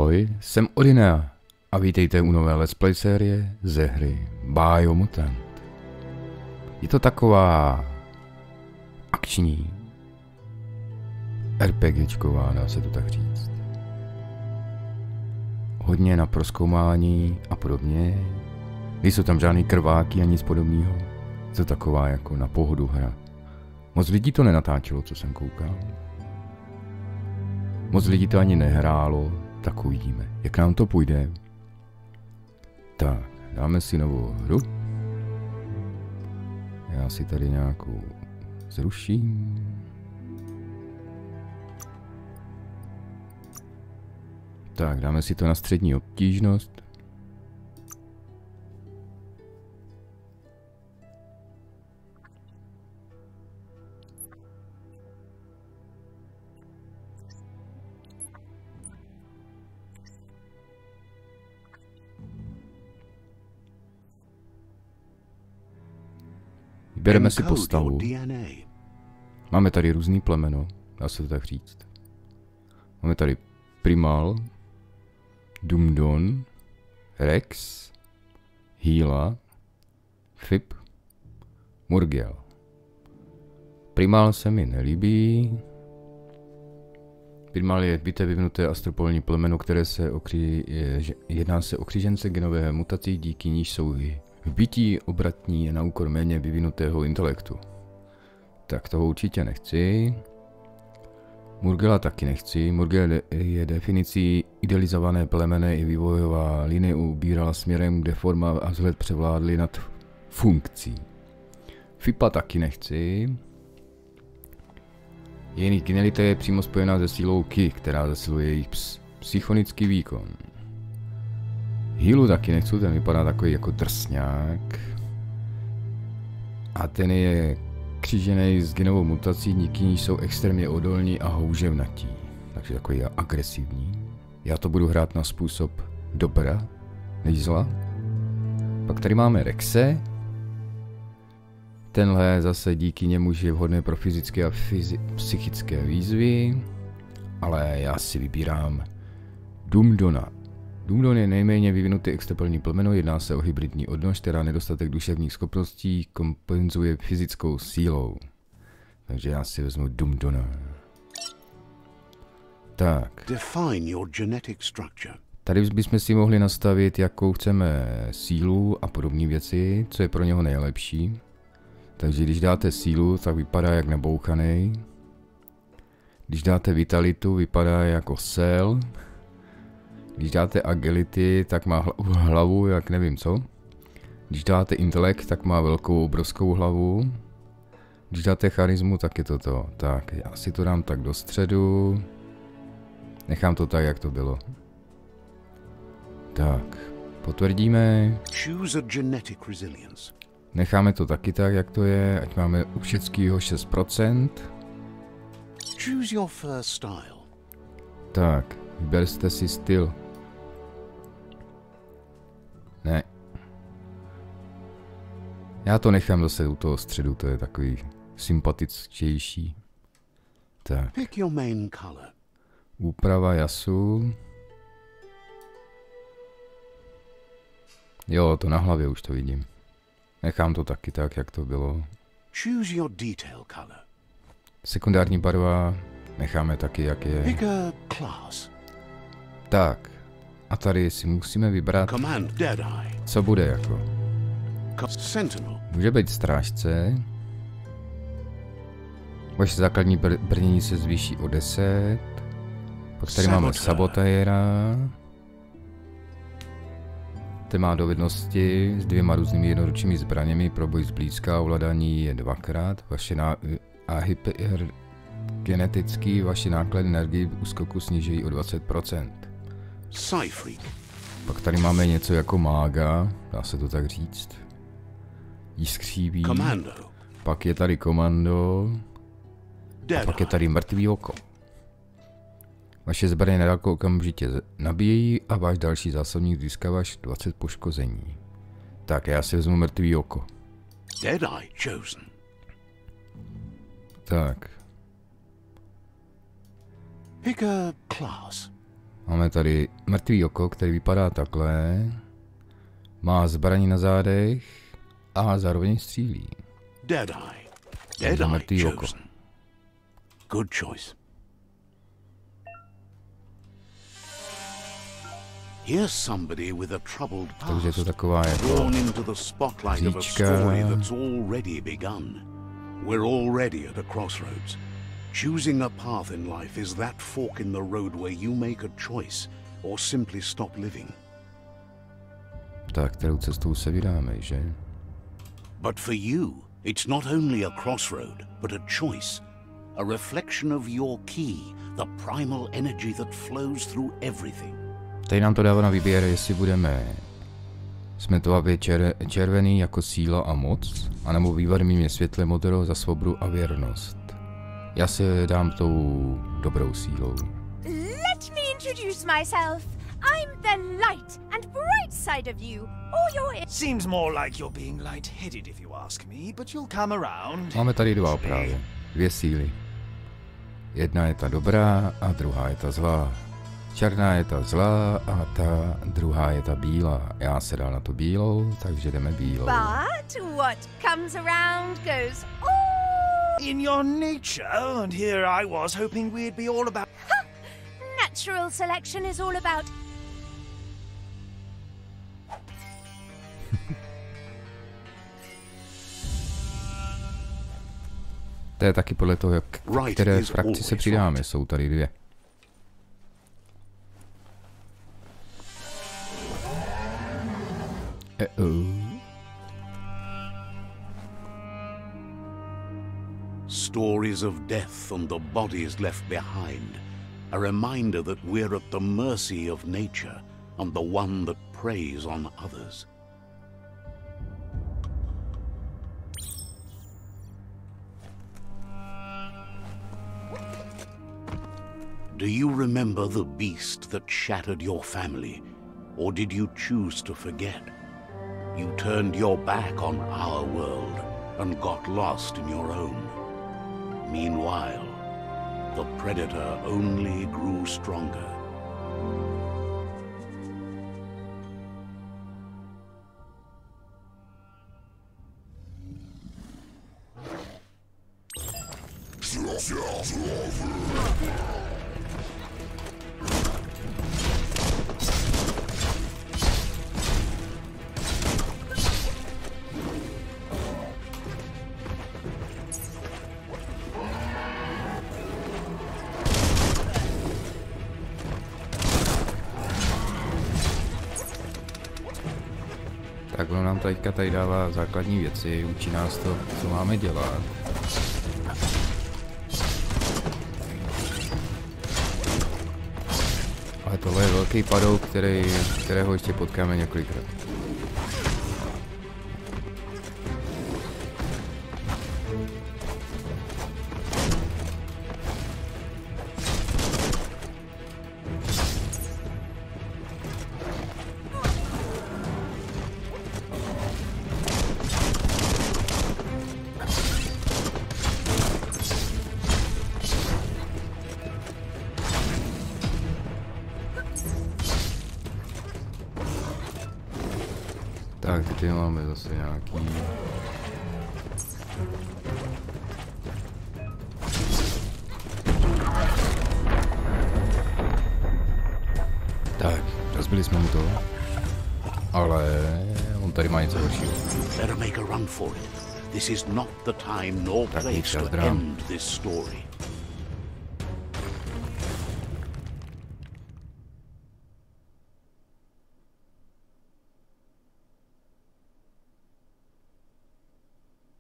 Ahoj, jsem Odina a vítejte u nové let's play série ze hry Biomutant. Je to taková akční RPGčková, dá se to tak říct. Hodně na prozkoumání a podobně. Nejsou tam žádný krváky ani nic podobného. Je to taková jako na pohodu hra. Moc lidí to nenatáčelo, co jsem koukal. Moc lidí to ani nehrálo, tak uvidíme, jak nám to půjde. Tak, dáme si novou hru. Já si tady nějakou zruším. Tak, dáme si to na střední obtížnost. Vybereme si postavu. Máme tady různý plemeno, dá se to tak říct. Máme tady primal, dumdon, rex, hýla, fib, murgel. Primal se mi nelíbí. Primal je byté vyvinuté astropolní plemeno, které se jedná se o křížence genové mutací, díky níž jsou bytí obratní na úkor méně vyvinutého intelektu. Tak toho určitě nechci. Murgela taky nechci. Murgel je definicí idealizované plemene i vývojová linie ubírala směrem, kde forma a vzhled převládly nad funkcí. Fipa taky nechci. Její genialita je přímo spojená se sílou Ki, která zesiluje jejich psychonický výkon. Hýlu taky nechci, ten vypadá takový jako drsňák. A ten je křížený s genovou mutací, díky níž jsou extrémně odolní a houževnatí. Takže takový agresivní. Já to budu hrát na způsob dobra, než zla. Pak tady máme Rexe. Tenhle zase díky němuž je vhodný pro fyzické a psychické výzvy. Ale já si vybírám Dumdona. Dumdon je nejméně vyvinutý extrapolní plemeno, jedná se o hybridní odnož, která nedostatek duševních schopností kompenzuje fyzickou sílou. Takže já si vezmu Dumdona. Tak. Tady bychom si mohli nastavit, jakou chceme sílu a podobné věci, co je pro něho nejlepší. Takže když dáte sílu, tak vypadá jak nabouchaný. Když dáte vitalitu, vypadá jako sel. Když dáte agility, tak má hlavu jak nevím co. Když dáte intelekt, tak má velkou obrovskou hlavu. Když dáte charismu, tak je toto. Tak, já si to dám tak do středu. Nechám to tak, jak to bylo. Tak, potvrdíme. Necháme to taky tak, jak to je, ať máme u všeckýho 6%. Tak, vyberste si styl. Ne. Já to nechám zase u toho středu, to je takový sympatičtější. Tak. Úprava jasu. Jo, to na hlavě už to vidím. Nechám to taky tak, jak to bylo. Sekundární barva necháme taky, jak je. Tak. A tady si musíme vybrat, co bude jako. Může být strážce. Vaše základní brnění se zvýší o 10. Pak tady máme sabotéra. Ten má dovednosti s 2 různými jednoručními zbraněmi pro boj zblízka, ovládání je 2x. A hypergenetický vaše náklady energii u skoku snižují o 20%. Pak tady máme něco jako mága, dá se to tak říct. Jiskřívý. Pak je tady komando. A pak je tady mrtvý oko. Vaše zbraně nedaleko okamžitě nabíjejí a váš další zásobník získává 20 poškození. Tak, já si vezmu mrtvý oko. Tak. Máme tady mrtvý oko, který vypadá takhle. Má zbraní na zádech a zároveň střílí. Dead eye. Dead eye chosen. Good choice. Here's somebody with a troubled past. Takže je to taková jako Born into the spotlight of a story that's already begun. We're already at a crossroads. Choosing a path in life is that fork in the road where you make a choice or simply stop living. Tak, kterou cestou se vydáme, že? But for you, it's not only a crossroad, but a choice. A reflection of your key, the primal energy that flows through everything. Tady nám to dává na výběr, jestli budeme smetovavě červený jako síla a moc, anebo vývarným světle modrou za svobodu a věrnost. Já si dám tou dobrou sílou. Let me introduce myself. I'm the light and bright side of you. Or your... Seems more like you're being light-headed if you ask me, but you'll come around. Máme tady dva právě. Dvě síly. Jedna je ta dobrá a druhá je ta zlá. Černá je ta zlá a ta druhá je ta bílá. Já se dám na tu bílou, takže jdeme bílou. But what comes around goes all... In your nature, and here I was hoping we'd be all about... Natural selection is all about... To je taky podle toho, které frakci se přidáme. Jsou tady dvě. Stories of death and the bodies left behind. A reminder that we're at the mercy of nature and the one that preys on others. Do you remember the beast that shattered your family, or did you choose to forget? You turned your back on our world and got lost in your own. Meanwhile, the predator only grew stronger. Tak ono nám teďka tady dává základní věci, učí nás to, co máme dělat. Ale tohle je velký padouk, kterého ještě potkáme několikrát. Tak, teď máme zase nějaký... Tak, rozbili jsme mu to. Ale on tady má něco horšího. Better make a run for it. This is not the time nor place to end this story.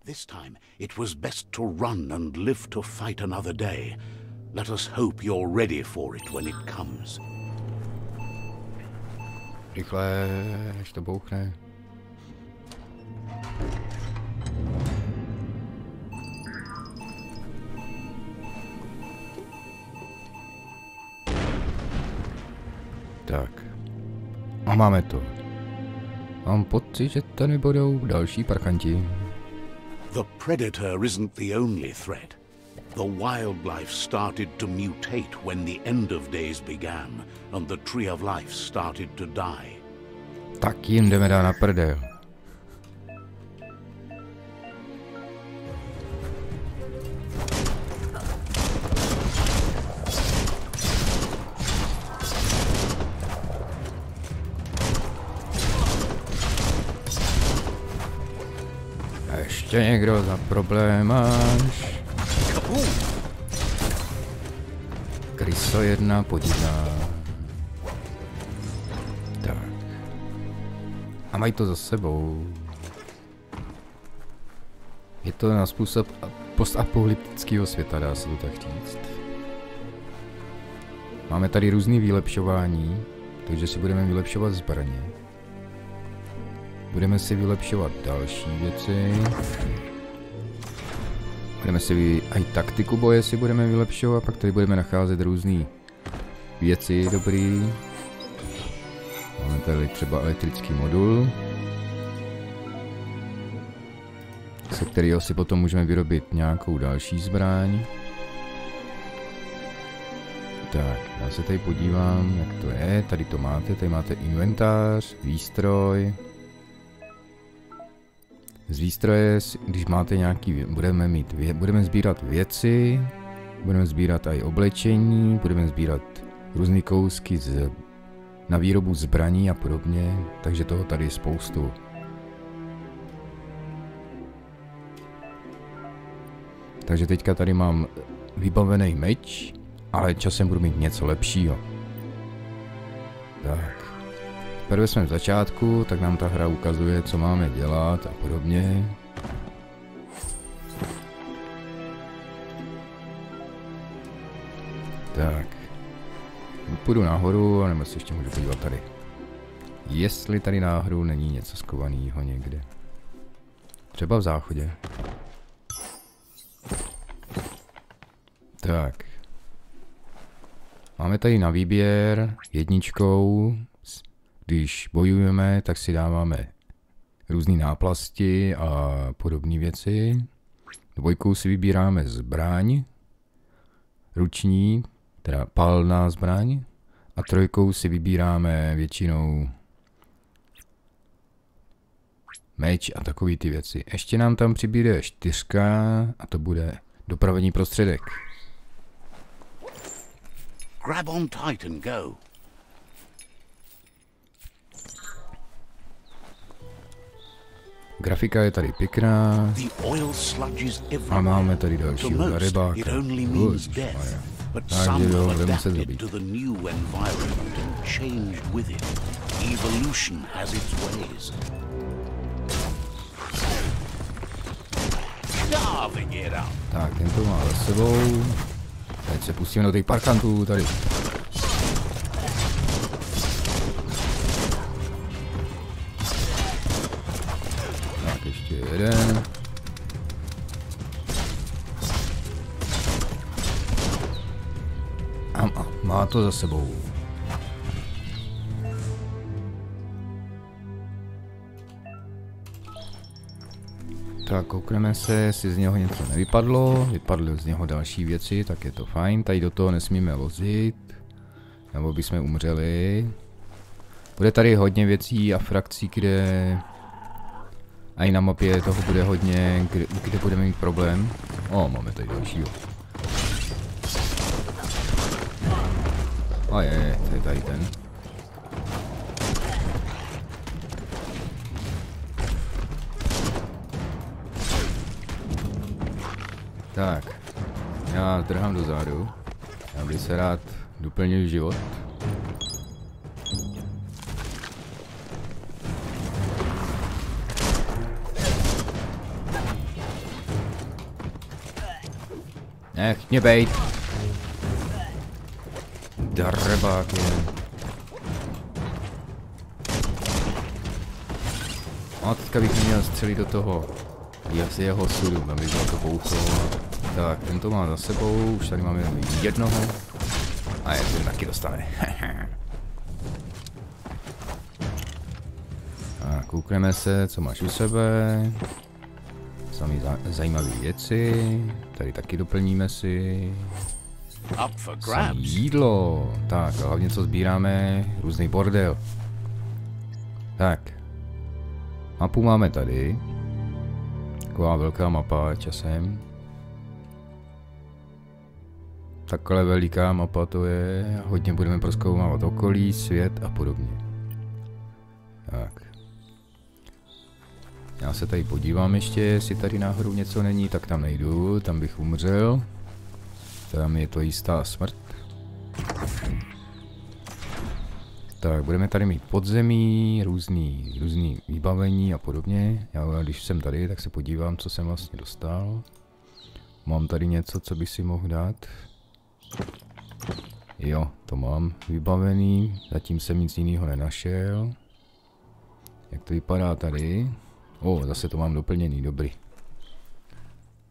This time, it was best to run and live to fight another day. Let us hope you're ready for it when it comes. Rychle, než to bouchne. Tak. A máme to. Mám pocit, že tady budou další parchanti. The predator isn't the only threat. The wildlife started to mutate when the end of days began, and the tree of life started to die. Tak jim jdeme dát na prdel. A ještě někdo za problém máš? Kryso jedna podivná. Tak. A mají to za sebou. Je to na způsob postapokalyptického světa, dá se to tak říct. Máme tady různý vylepšování, takže si budeme vylepšovat zbraně. Budeme si vylepšovat další věci. Budeme si i taktiku boje si budeme vylepšovat, pak tady budeme nacházet různé věci dobrý. Máme tady třeba elektrický modul, se kterého si potom můžeme vyrobit nějakou další zbraň. Tak, já se tady podívám, jak to je. Tady to máte, tady máte inventář, výstroj. Z výstroje, když máte nějaký, budeme sbírat věci, budeme sbírat i oblečení, budeme sbírat různé kousky na výrobu zbraní a podobně, takže toho tady je spoustu. Takže teďka tady mám vybavený meč, ale časem budu mít něco lepšího. Tak. Prvé jsme v začátku, tak nám ta hra ukazuje, co máme dělat a podobně. Tak. Půjdu nahoru, nebo se ještě můžu podívat tady. Jestli tady náhodou není něco skovaného někde. Třeba v záchodě. Tak. Máme tady na výběr jedničkou. Když bojujeme, tak si dáváme různé náplasti a podobné věci. Dvojkou si vybíráme zbraň, ruční, teda palná zbraň. A trojkou si vybíráme většinou meč a takové ty věci. Ještě nám tam přibýde 4 a to bude dopravní prostředek. Grab on tight and go. Grafika je tady pěkná. A máme tady dalšího rybáka. Takže jo, budeme se zabít. Tak, tento má za sebou. Teď se pustíme do těch parkantů tady. Tak, ještě jeden. A má to za sebou. Tak, koukneme se, jestli z něho něco nevypadlo. Vypadly z něho další věci, tak je to fajn. Tady do toho nesmíme vozit, nebo bychom umřeli. Bude tady hodně věcí a frakcí, kde... A i na mapě toho bude hodně, kde budeme mít problém. O, máme tady dalšího. A je, to je tady ten. Tak, já drhám dozadu, já bych se rád doplnil život. Nech mě bejt. Drbák je. A teďka bych měl střelit do toho. Z jeho sudu, abych byl to bouchlo. Tak, tento má za sebou, už tady máme jednoho. A je ten taky dostane. A koukneme se, co máš u sebe. Samý zajímavé věci. Tady taky doplníme si. Samý jídlo. Tak, a hlavně co sbíráme? Různý bordel. Tak. Mapu máme tady. Taková velká mapa časem. Takhle veliká mapa to je. Hodně budeme prozkoumávat okolí, svět a podobně. Tak. Já se tady podívám ještě, jestli tady náhodou něco není, tak tam nejdu, tam bych umřel. Tam je to jistá smrt. Tak, budeme tady mít podzemí, různý vybavení a podobně. Já když jsem tady, tak se podívám, co jsem vlastně dostal. Mám tady něco, co bych si mohl dát. Jo, to mám vybavený, zatím jsem nic jiného nenašel. Jak to vypadá tady? Zase to mám doplněný, dobrý.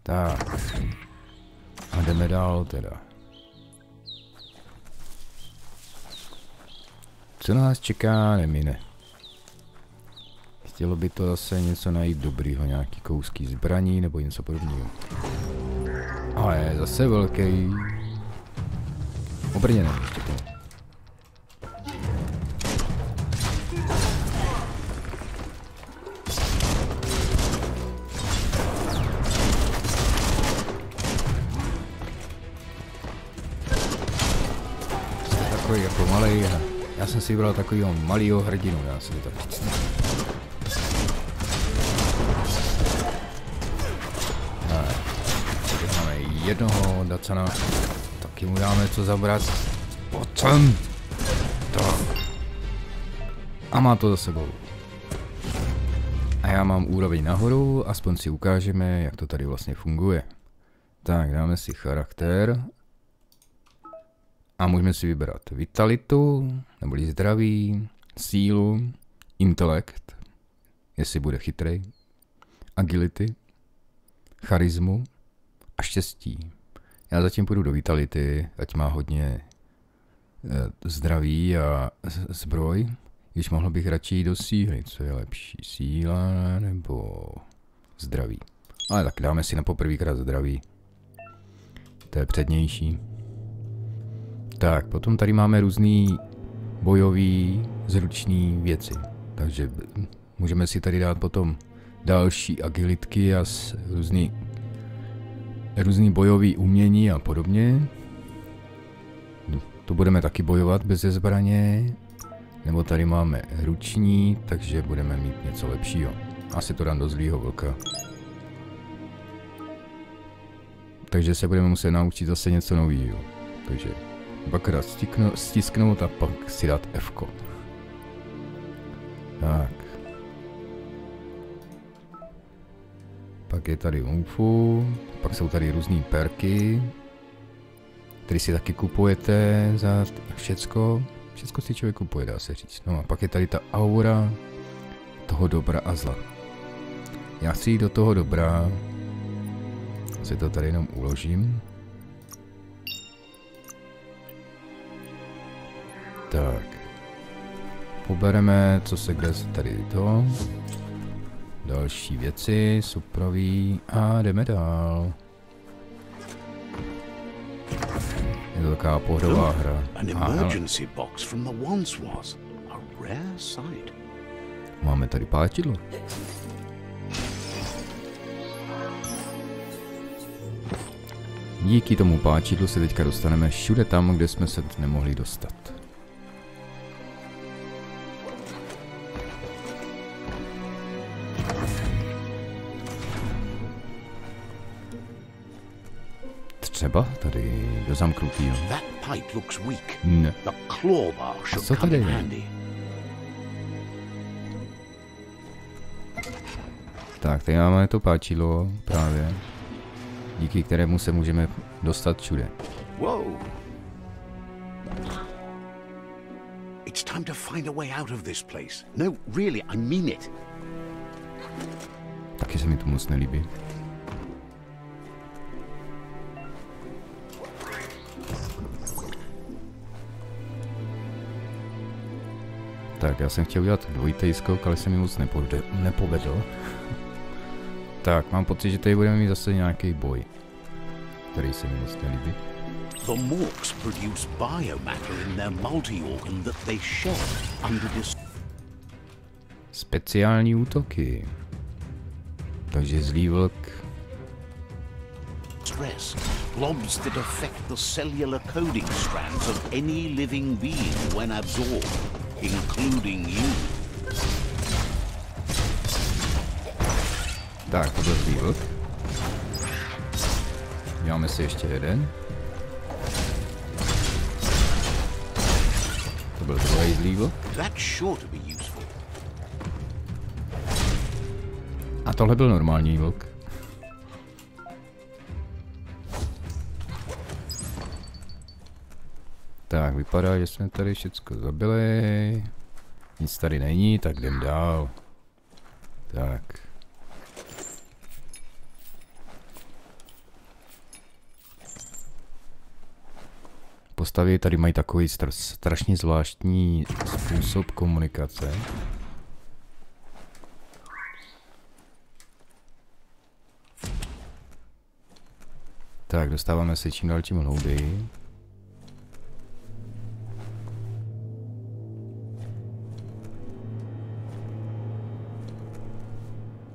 Tak. A jdeme dál teda. Co nás čeká, nemine. Chtělo by to zase něco najít dobrýho, nějaký kousky zbraní nebo něco podobného. A je zase velký. Obrněný ještě to. Takový jako malej. Já jsem si vybral takovýho malýho hrdinu, já si to tak říct. Tady máme jednoho dacana. Taky mu dáme co zabrat. Pojďme. Tak. A má to za sebou. A já mám úroveň nahoru, aspoň si ukážeme, jak to tady vlastně funguje. Tak, dáme si charakter. A můžeme si vybrat vitalitu, neboli zdraví, sílu, intelekt, jestli bude chytrej, agility, charismu a štěstí. Já zatím půjdu do vitality, ať má hodně zdraví a zbroj, když mohl bych radši jít do síly, co je lepší, síla nebo zdraví. Ale tak dáme si na poprvýkrát zdraví, to je přednější. Tak, potom tady máme různý bojový, zruční věci. Takže můžeme si tady dát potom další agilitky a různý bojový umění a podobně. To budeme taky bojovat bez zbraně. Nebo tady máme ruční, takže budeme mít něco lepšího. Asi to dám do zlýho vlka. Takže se budeme muset naučit zase něco nového. Takže dvakrát stisknout a pak si dát F-ko. Tak. Pak je tady umfu, pak jsou tady různý perky, které si taky kupujete za všecko. Všecko si člověk kupuje, dá se říct. No a pak je tady ta aura toho dobra a zla. Já chci jít do toho dobra, si to tady jenom uložím. Tak. Pobereme, co se kde tady to. Další věci, suprový a jdeme dál. Je to taková pohodová hra. Máme tady páčidlo. Díky tomu páčidlu se teďka dostaneme všude tam, kde jsme se nemohli dostat. Třeba tady do zamknutýho. Ne. A co tady je? Tak, tady máme to páčidlo právě, díky kterému se můžeme dostat všude. It's time to find a way out of this place. No, really, I mean it. Taky se mi to moc nelíbí. Tak, já jsem chtěl udělat dvojitý skok, ale se mi moc nepovedl. Tak, mám pocit, že tady budeme mít zase nějaký boj, který se mi moc nelíbí. The morks produce biomatter in their multi-organ that they shed under Speciální útoky. Takže zlý vlk. stress. Blobs that affect the cellular coding strands of any living being when absorbed, including you. Tak, to byl zlý vlk. Děláme si ještě jeden. To byl druhý zlý vlk. That's sure to be useful. A tohle byl normální vlk. Tak, vypadá, že jsme tady všecko zabili. Nic tady není, tak jdem dál. Tak. Postavy tady mají takový strašně zvláštní způsob komunikace. Tak, dostáváme se čím dál tím hlouběji.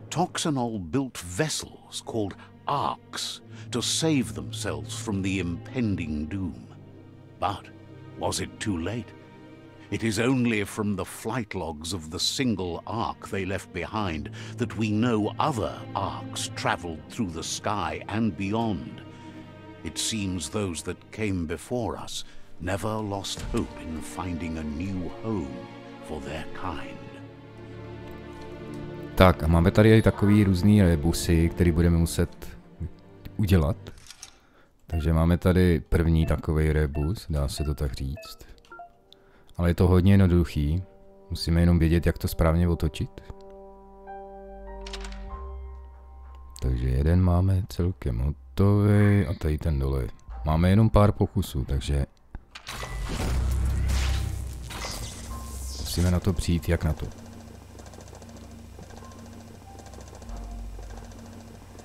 Toxanol built vessels called arks to save themselves from the impending doom. But was it too late? It is only from the flight logs of the single ark they left behind that we know other arks traveled through the sky and beyond. It seems those that came before us never lost hope in finding a new home for their kind. Tak a máme tady i takový různý rebusy, který budeme muset udělat. Takže máme tady první takový rebus, dá se to tak říct. Ale je to hodně jednoduchý. Musíme jenom vědět, jak to správně otočit. Takže jeden máme celkem hotový a tady ten dole. Máme jenom pár pokusů, takže musíme na to přijít, jak na to.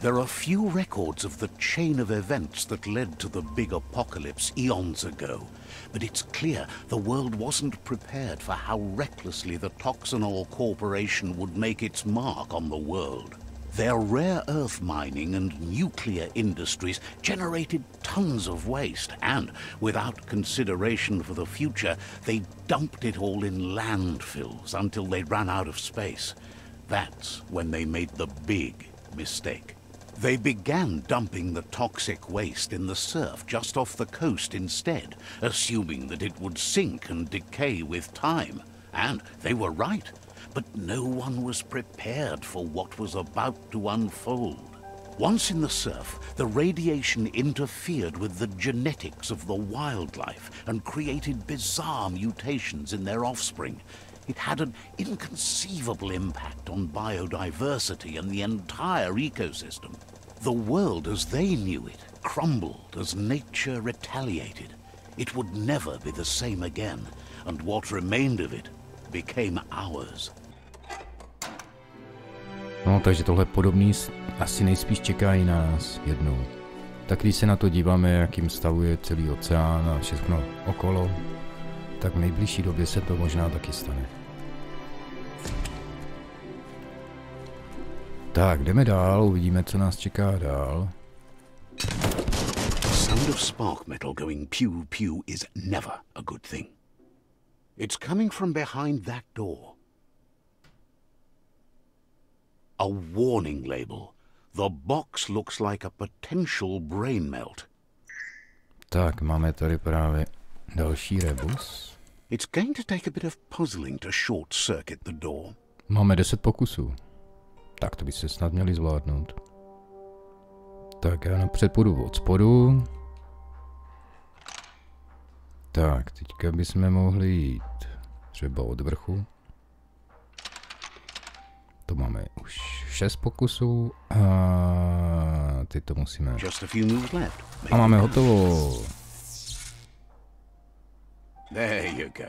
There are few records of the chain of events that led to the big apocalypse eons ago, but it's clear the world wasn't prepared for how recklessly the Toxanol Corporation would make its mark on the world. Their rare earth mining and nuclear industries generated tons of waste, and without consideration for the future, they dumped it all in landfills until they ran out of space. That's when they made the big mistake. They began dumping the toxic waste in the surf just off the coast instead, assuming that it would sink and decay with time. And they were right, but no one was prepared for what was about to unfold. Once in the surf, the radiation interfered with the genetics of the wildlife and created bizarre mutations in their offspring. It had an inconceivable impact on biodiversity and the entire ecosystem. The world as they knew it crumbled as nature retaliated. It would never be the same again, and what remained of it became ours. No, takže tohle podobný asi nejspíš čeká i na nás jednou. Tak když se na to díváme, jakým stavu je celý oceán a všechno okolo, tak v nejbližší době se to možná taky stane. Tak, jdeme dál, uvidíme, co nás čeká dál. The sound of spark metal going pew pew is never a good thing. It's coming from behind that door. A warning label. The box looks like a potential brain melt. Tak, máme tady právě další rebus. It's going to take a bit of puzzling to short circuit the door. Máme 10 pokusů. Tak to by se snad měli zvládnout. Tak já napřed půjdu od spodu. Tak, teďka bychom mohli jít třeba od vrchu. To máme už 6 pokusů a teď to musíme... A máme hotovo. There you go.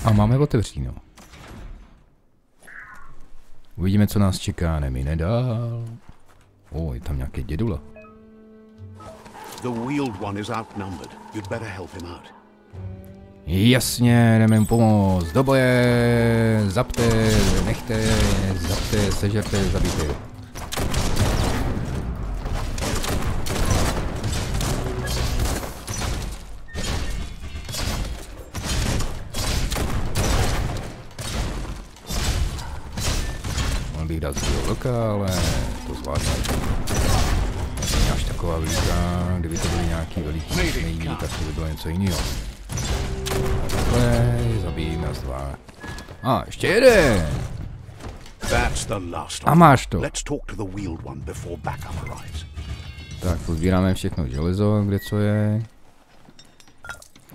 A máme otevřeno. Uvidíme, co nás čeká, nemine dál. Je tam nějaký dědula. The wheeled one is outnumbered. You'd better help him out. Jasně, jdeme mu pomoct. Do boje, zapte, nechte, zapte, sežerte, zabijte. Mohl bych dát z vlka, ale to zvládne. Až taková veliká, kdyby to byly nějaký veliký nejmí, tak to by bylo něco jiného. Takhle, zabijím nás dva. Ještě jeden! A máš to. Tak, pozbíráme všechno železo, kde co je.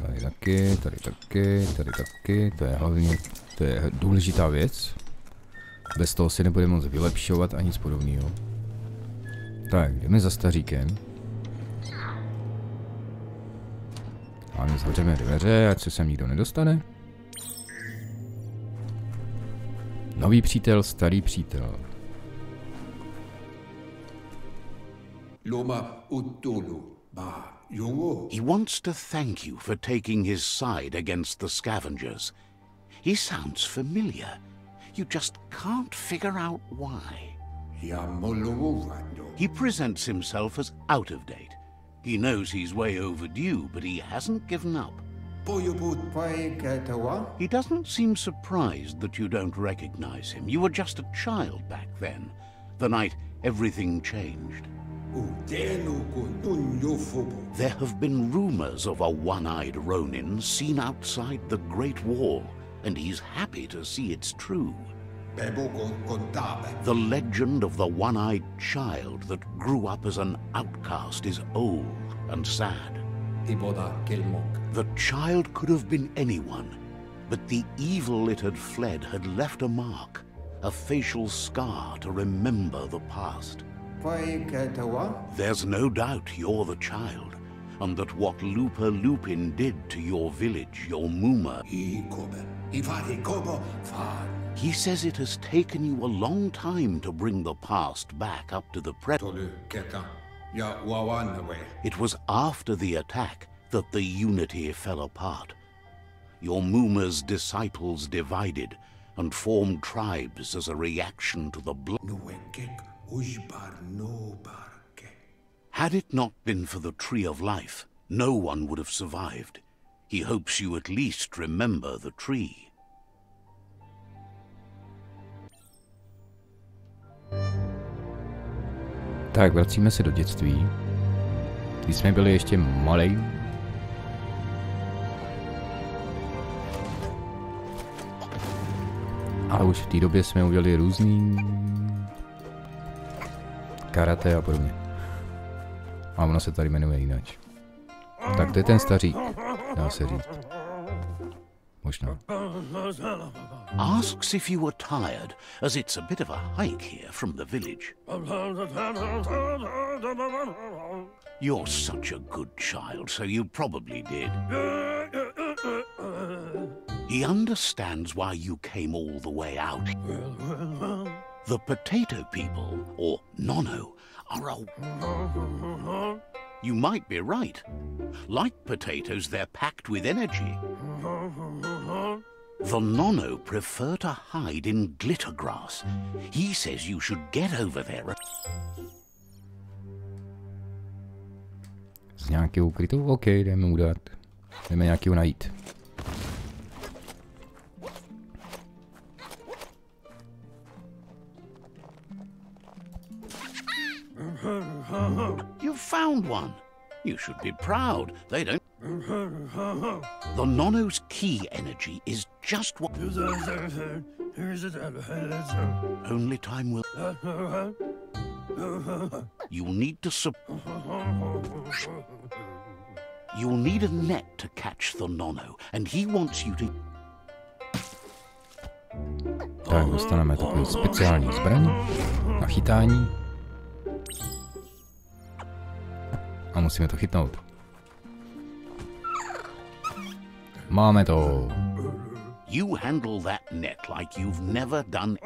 Tady taky, tady taky, tady taky, to je hlavně, to je důležitá věc. Bez toho si nebudeme moc vylepšovat a nic podobného. Tak, jdeme za staříkem. A my zavřeme dveře, ať se sem nikdo nedostane. Nový přítel, starý přítel. He wants to thank you for taking his side against the scavengers. He sounds familiar. You just can't figure out why. He presents himself as out of date. He knows he's way overdue, but he hasn't given up. He doesn't seem surprised that you don't recognize him. You were just a child back then, the night everything changed. There have been rumors of a one-eyed Ronin seen outside the Great Wall, and he's happy to see it's true. The legend of the one-eyed child that grew up as an outcast is old and sad. The child could have been anyone, but the evil it had fled had left a mark, a facial scar to remember the past. There's no doubt you're the child, and that what Lupa Lupin did to your village, your Muma... He says it has taken you a long time to bring the past back up to the present. It was after the attack that the unity fell apart. Your Muma's disciples divided and formed tribes as a reaction to the blood. Had it not been for the Tree of Life, no one would have survived. He hopes you at least remember the tree. Tak, vracíme se do dětství, když jsme byli ještě malí. Ale už v té době jsme udělali různý karate a podobně. A ono se tady jmenuje jinak. Tak to je ten stařík, dá se říct. Možná. Asks if you were tired, as it's a bit of a hike here from the village. You're such a good child, so you probably did. He understands why you came all the way out. The potato people, or Nono, are a... You might be right. Like potatoes, they're packed with energy. The Nono prefer to hide in glitter grass. He says you should get over there. Z nějakého ukrytou? OK, jdeme mu dát. Jdeme nějakého najít. You found one. You should be proud. They don't... The Nono's key energy is just what... Only time will... You'll need to... You'll need a net to catch the Nono, and he wants you to... Tak, dostaneme takový speciální zbraň na chytání. A musíme to chytnout. Máme to. You handle that net like you've never done.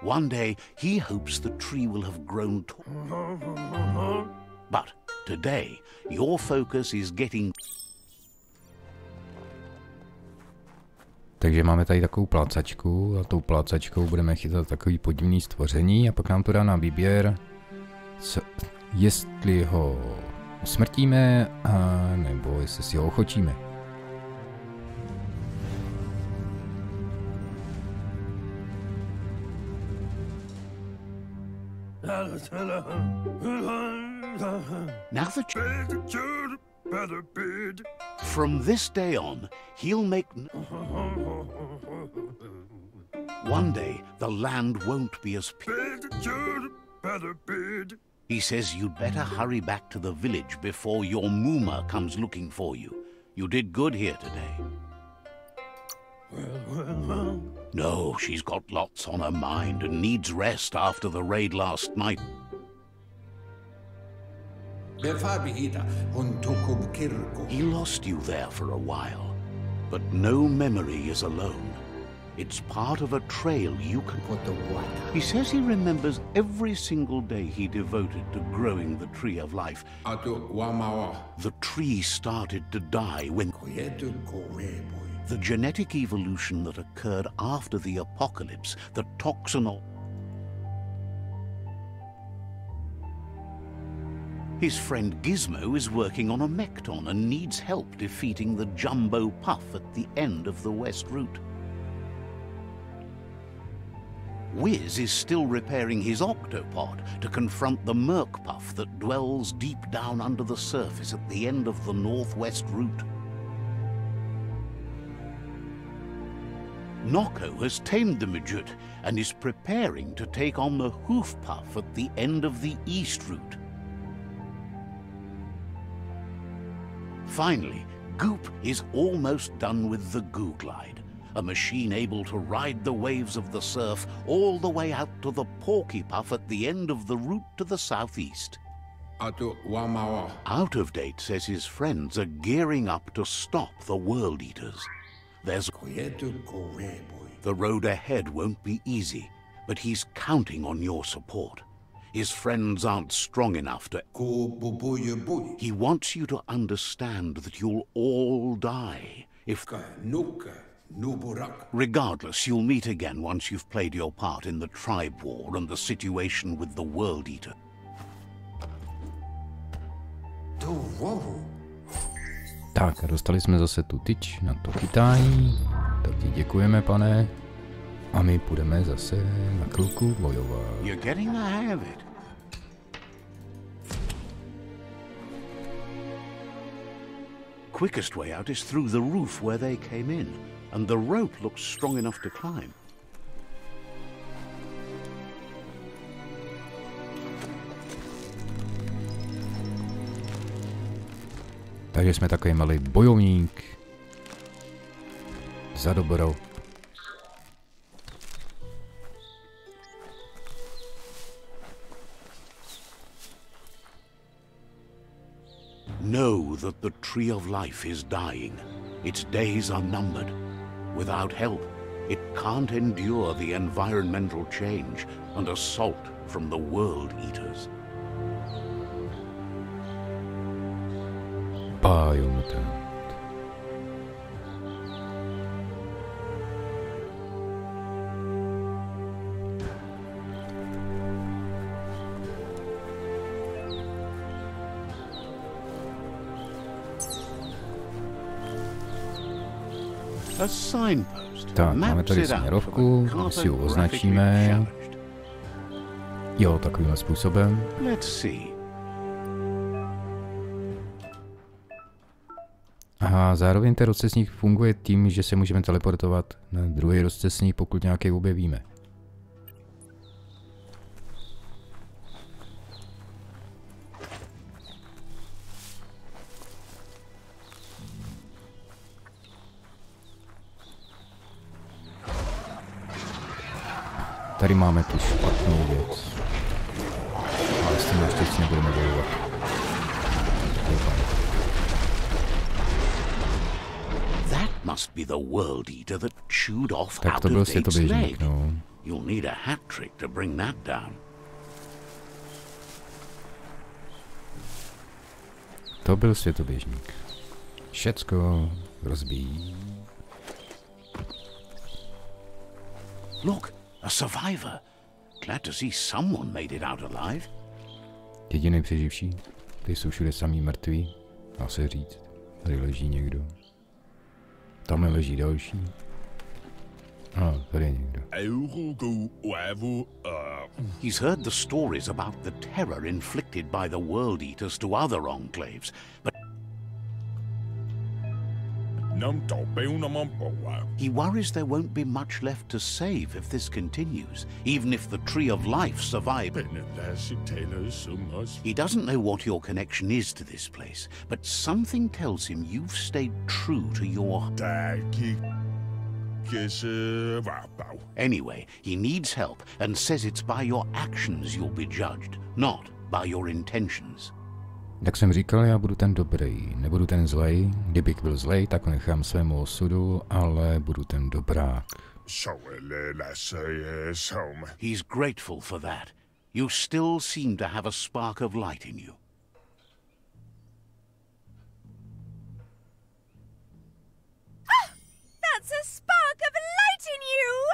One day, he hopes the tree will have grown tall. But today, your focus is getting... Takže máme tady takovou plácačku a tou plácačkou budeme chytat takový podivný stvoření a pak nám to dá na výběr, jestli ho usmrtíme, a nebo jestli si ho ochočíme. From this day on, he'll make... One day, the land won't be as... He says you'd better hurry back to the village before your Mooma comes looking for you. You did good here today. No, she's got lots on her mind and needs rest after the raid last night. He lost you there for a while, but no memory is alone. It's part of a trail you can... He says he remembers every single day he devoted to growing the tree of life. The tree started to die when... The genetic evolution that occurred after the apocalypse, the toxinol... His friend Gizmo is working on a mecton and needs help defeating the jumbo puff at the end of the west route. Wiz is still repairing his octopod to confront the merc puff that dwells deep down under the surface at the end of the northwest route. Nocco has tamed the midget and is preparing to take on the hoof puff at the end of the east route. Finally, Goop is almost done with the Goo Glide, a machine able to ride the waves of the surf all the way out to the Porky Puff at the end of the route to the southeast. Out of Date says his friends are gearing up to stop the World Eaters. There's... The road ahead won't be easy, but he's counting on your support. His friends aren't strong enough to... He wants you to understand that you'll all die if... Regardless, you'll meet again once you've played your part in the tribe war and the situation with the World Eater. Tak a dostali jsme zase tu tyč na to chytání. Tak ti děkujeme, pane. A my půjdeme zase na chvilku bojovat. You're getting the hang of it. Quickest way out is through the roof where they came in, and the rope looks strong enough to climb. Takže jsme takový malý bojovník. Za dobro. Know that the tree of life is dying. Its days are numbered. Without help, it can't endure the environmental change and assault from the World Eaters. Biomutant. A signpost. Tak, máme tady směrovku, si ji označíme. Jo, takovým způsobem. Let's see. A zároveň ten rozcestník funguje tím, že se můžeme teleportovat na druhý rozcestník, pokud nějaký objevíme. Tady máme tu špatnou věc. Ale s tím naštěstí nebudeme bojovat. That Must be the world eater that chewed off Tak to byl out-of-date's světoběžník, leg. no. You'll need a hat trick to bring that down. To byl světoběžník. Všecko rozbíjí. Look, a survivor. Glad to see someone made it out alive. Jediný přeživší. Ty jsou všude samý mrtví. Dá se říct. Tady leží někdo. Tam leží další. A tady je někdo. He's heard the stories about the terror inflicted by the world eaters to other enclaves, but he worries there won't be much left to save if this continues, even if the tree of life survives. He doesn't know what your connection is to this place, but something tells him you've stayed true to your... Anyway, he needs help and says it's by your actions you'll be judged, not by your intentions. Jak jsem říkal, já budu ten dobrý, nebudu ten zlej. Kdybych byl zlej, tak nechám svému osudu, ale budu ten dobrák. He's grateful for that. You still seem to have a spark of light in you. That's a spark of light in you!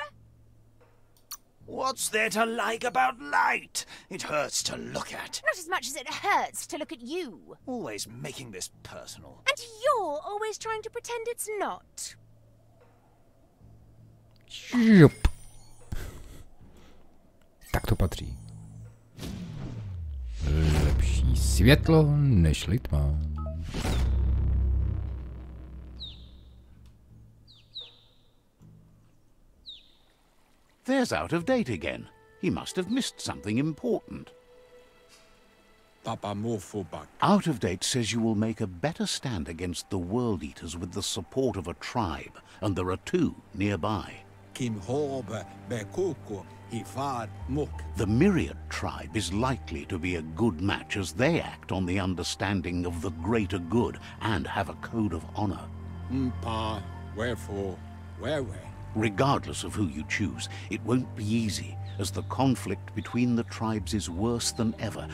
What's there to like about light? It hurts to look at. Not as much as it hurts to look at you. Always making this personal. And you're always trying to pretend it's not. Šup. Tak to patří. Lepší světlo než litma. There's out of date again. He must have missed something important. Out of date says you will make a better stand against the world eaters with the support of a tribe, and there are two nearby. The Myriad tribe is likely to be a good match as they act on the understanding of the greater good and have a code of honor. Regardless of who you choose, it won't be easy, as the conflict between the tribes is worse than ever.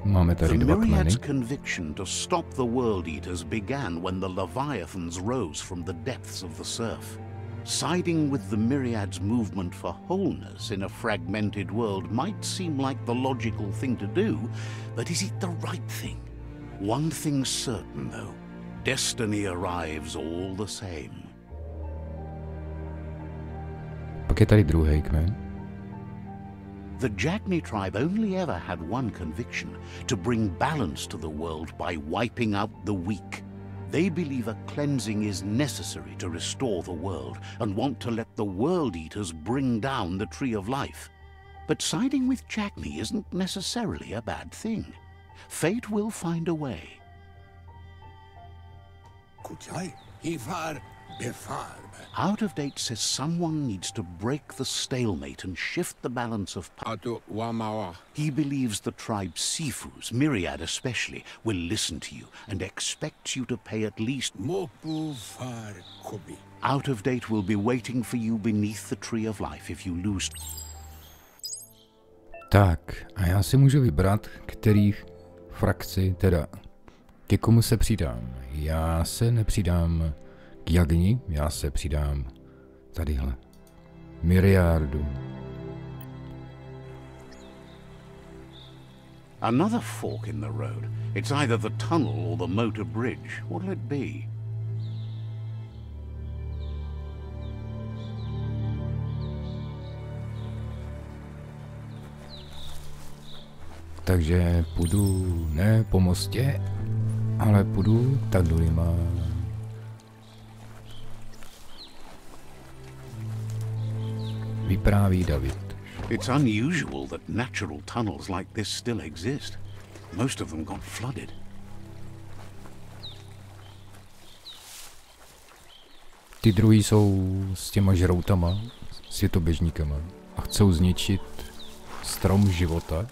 The Myriad's conviction to stop the World Eaters began when the Leviathans rose from the depths of the surf. Siding with the Myriad's movement for wholeness in a fragmented world might seem like the logical thing to do, but is it the right thing? One thing's certain, though. Destiny arrives all the same. Pak je tady druhý kmen. The Jagni tribe only ever had one conviction, to bring balance to the world by wiping out the weak. They believe a cleansing is necessary to restore the world and want to let the world eaters bring down the tree of life. But siding with Jagni isn't necessarily a bad thing. Fate will find a way. Out of date says someone needs to break the stalemate and shift the balance of power. He believes the tribe Sifus, Myriad especially, will listen to you and expects you to pay at least. Out of date will be waiting for you beneath the tree of life if you lose. Tak, a já si můžu vybrat, který frakci, teda ke komu se přidám. Já se nepřidám k Jagni, já se přidám tadyhle. Myriardu. Another fork in the road. It's either the tunnel or the motor bridge. What'll it be? Takže půjdu ne po mostě, ale půjdu tanulima. Vypráví David. It's unusual that natural tunnels like this still exist. Most of them got flooded. Ty druhý jsou s těma žroutama, světoběžníkama a chcou zničit strom života.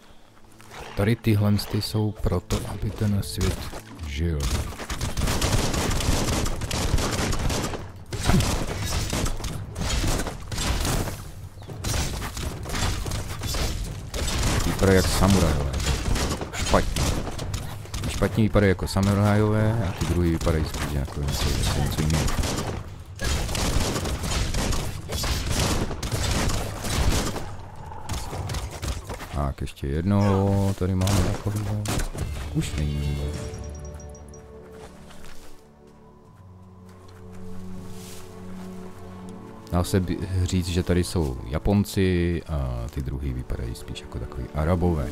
Tady tyhle jsou proto, aby ten svět přežil. Vypadá jak samurajové. Špatně. Špatně vypadají jako samurajové a ty druhý vypadají spíš jako něco jiného. Tak, ještě jedno, tady máme takového. Už není. Dá se říct, že tady jsou Japonci a ty druhý vypadají spíš jako takový Arabové.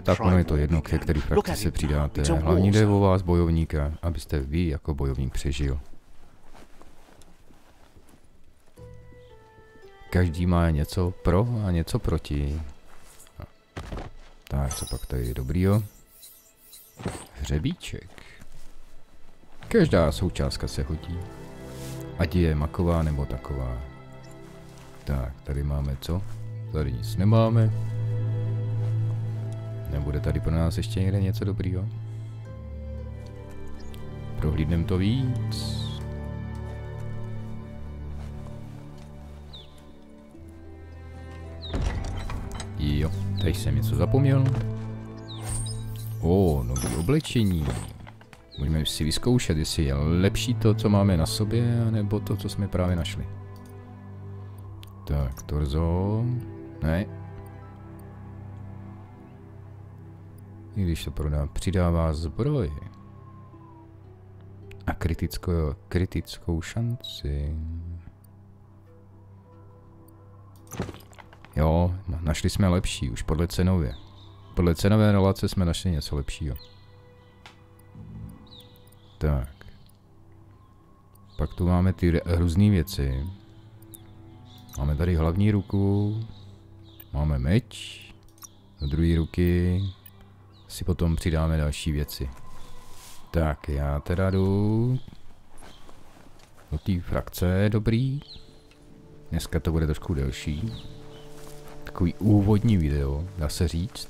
Tak ono je to jedno, ke který frakci se přidáte. Hlavní jde o vás, bojovníka, abyste vy jako bojovník přežil. Každý má něco pro a něco proti. Tak, co pak tady je dobrýho? Hřebíček. Každá součástka se hodí. Ať je maková nebo taková. Tak, tady máme co? Tady nic nemáme. Nebude tady pro nás ještě někde něco dobrýho? Prohlídnem to víc. Jo, tady jsem něco zapomněl. Nový oblečení. Můžeme si vyzkoušet, jestli je lepší to, co máme na sobě, nebo to, co jsme právě našli. Tak, torzo. Ne. I když to přidává zbroj. A kritickou šanci. Jo, našli jsme lepší, už podle cenově. Podle cenové relace jsme našli něco lepšího. Tak. Pak tu máme ty různé věci. Máme tady hlavní ruku. Máme meč. Do druhé ruky si potom přidáme další věci. Tak, já teda jdu do té frakce, dobrý. Dneska to bude trošku delší. Takový úvodní video, dá se říct.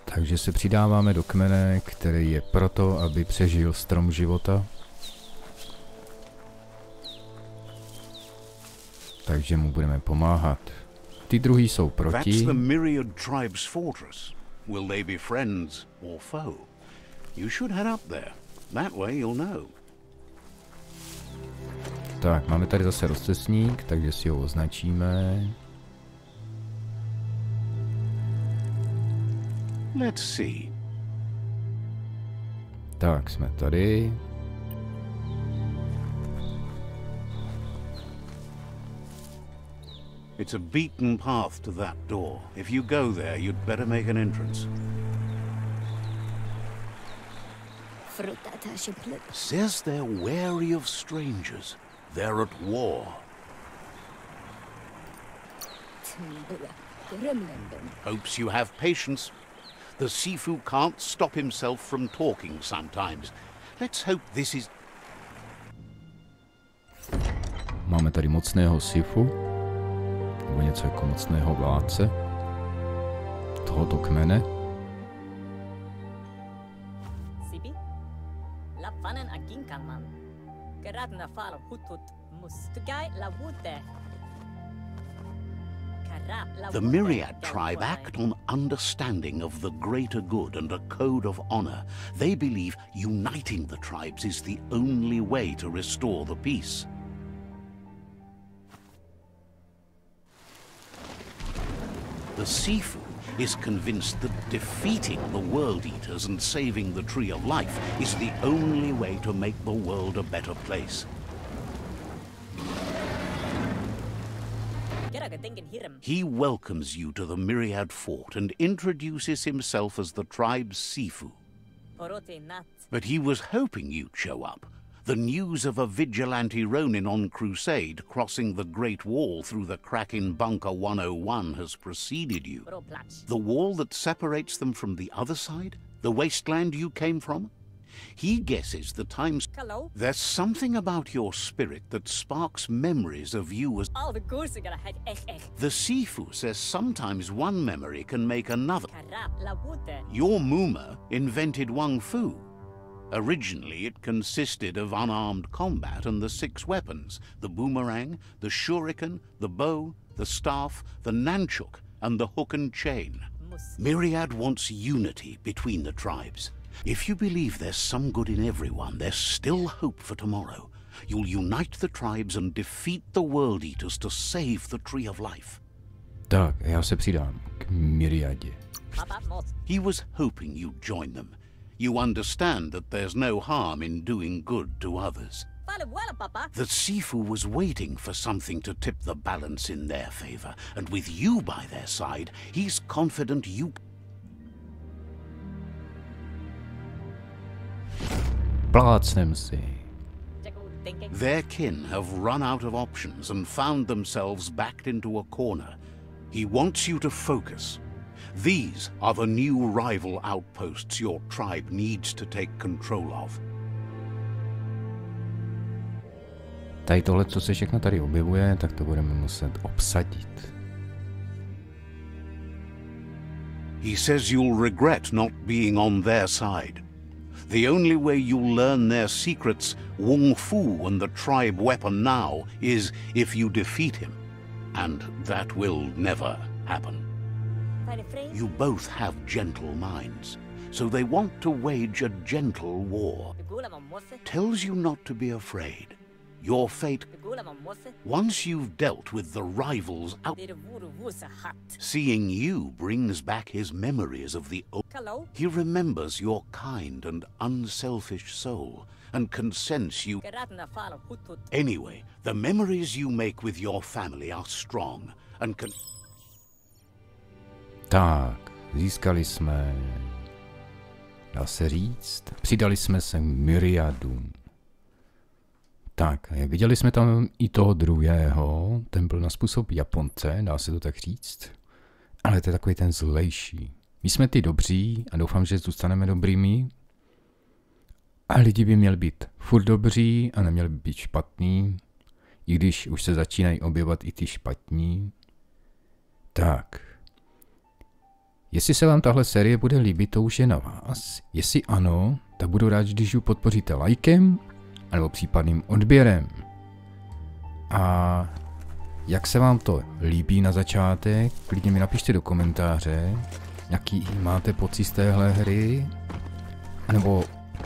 Takže se přidáváme do kmene, který je proto, aby přežil strom života. Takže mu budeme pomáhat. Ty druhý jsou proti. That's the myriad tribe's fortress. Will they be friends or foe? You should head up there. That way you'll know. Tak, máme tady zase rozcestník, takže si ho označíme. Let's see. Tak, jsme tady. It's a beaten path to that door. If you go there, you'd better make an entrance. Says they're wary of strangers. They're at war. Hopes you have patience. The Sifu can't stop himself from talking sometimes. Let's hope this is... Máme tady mocného Sifu. Nebo něco jako mocného vládce. Tohoto kmene. The Myriad tribe act on understanding of the greater good and a code of honor. They believe uniting the tribes is the only way to restore the peace. The Sifu is convinced that defeating the World Eaters and saving the Tree of Life is the only way to make the world a better place. He welcomes you to the Myriad Fort and introduces himself as the tribe's Sifu. But he was hoping you'd show up. The news of a vigilante Ronin on crusade crossing the Great Wall through the crack in Bunker 101 has preceded you. The wall that separates them from the other side? The wasteland you came from? He guesses the times. Hello? There's something about your spirit that sparks memories of you as. All the goose are gonna head echt. The Sifu says sometimes one memory can make another. Karap, la wote. Your Muma invented Wung Fu. Originally, it consisted of unarmed combat and the 6 weapons: the boomerang, the shuriken, the bow, the staff, the nunchuk, and the hook and chain. Myriad wants unity between the tribes. If you believe there's some good in everyone, there's still hope for tomorrow. You'll unite the tribes and defeat the World Eaters to save the Tree of Life. Tak, já se přidám k Myriadě. He was hoping you'd join them. You understand that there's no harm in doing good to others. The Sifu was waiting for something to tip the balance in their favor, and with you by their side, he's confident you... Plácnem si. Their kin have run out of options and found themselves backed into a corner. He wants you to focus. These are the new rival outposts your tribe needs to take control of. Tady tohle, co se všechno tady objevuje, tak to budeme muset obsadit. He says you'll regret not being on their side. The only way you'll learn their secrets, Wung Fu and the tribe weapon now, is if you defeat him. And that will never happen. You both have gentle minds, so they want to wage a gentle war. Tells you not to be afraid. Your fate, once you've dealt with the rivals out, seeing you brings back his memories of the old. He remembers your kind and unselfish soul and can sense you. Anyway, the memories you make with your family are strong and can... Tak, získali jsme, dá se říct, přidali jsme se Myriadům. Tak, viděli jsme tam i toho druhého, ten byl na způsob Japonce, dá se to tak říct, ale to je takový ten zlejší. My jsme ty dobří a doufám, že zůstaneme dobrými. A lidi by měli být furt dobří a neměli by být špatný, i když už se začínají objevovat i ty špatní. Tak. Jestli se vám tahle série bude líbit, to už je na vás. Jestli ano, tak budu rád, když ji podpoříte lajkem nebo případným odběrem. A jak se vám to líbí na začátek, klidně mi napište do komentáře, jaký máte pocit z téhle hry, nebo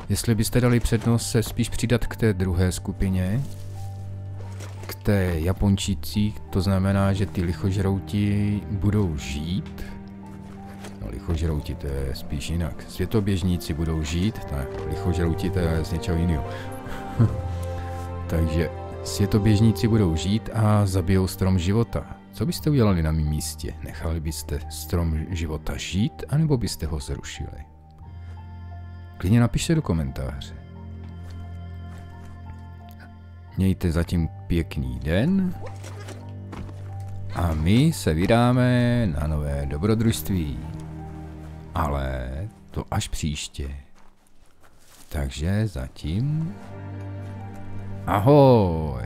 jestli byste dali přednost se spíš přidat k té druhé skupině, k té Japončící, to znamená, že ty lichožrouti budou žít. No, lichožrouti, to je spíš jinak. Světoběžníci budou žít, tak lichožrouti, to je z něčeho jiného. Takže světoběžníci budou žít a zabijou strom života. Co byste udělali na mém místě? Nechali byste strom života žít, anebo byste ho zrušili? Klidně napište do komentáře. Mějte zatím pěkný den a my se vydáme na nové dobrodružství. Ale to až příště. Takže zatím ahoj.